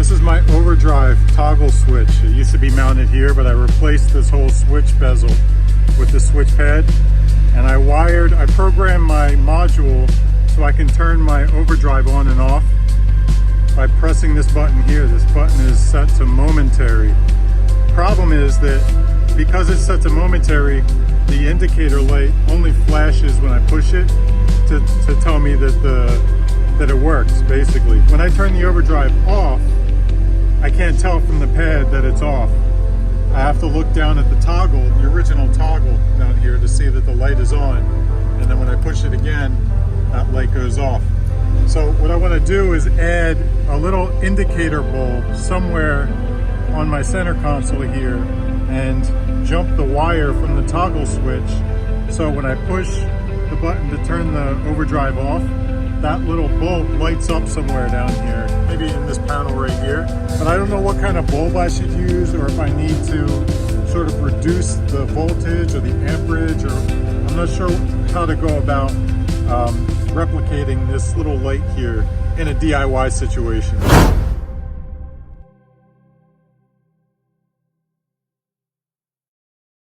This is my overdrive toggle switch. It used to be mounted here, but I replaced this whole switch bezel with the switch pad. And I programmed my module so I can turn my overdrive on and off by pressing this button here. This button is set to momentary. Problem is that because it's set to momentary, the indicator light only flashes when I push it to tell me that it works, basically. When I turn the overdrive off, I can't tell from the pad that it's off. I have to look down at the toggle, the original toggle down here, to see that the light is on. And then when I push it again, that light goes off. So what I want to do is add a little indicator bulb somewhere on my center console here and jump the wire from the toggle switch. So when I push the button to turn the overdrive off, that little bulb lights up somewhere down here, maybe in this panel right here. But I don't know what kind of bulb I should use, or if I need to sort of reduce the voltage or the amperage, or I'm not sure how to go about replicating this little light here in a DIY situation.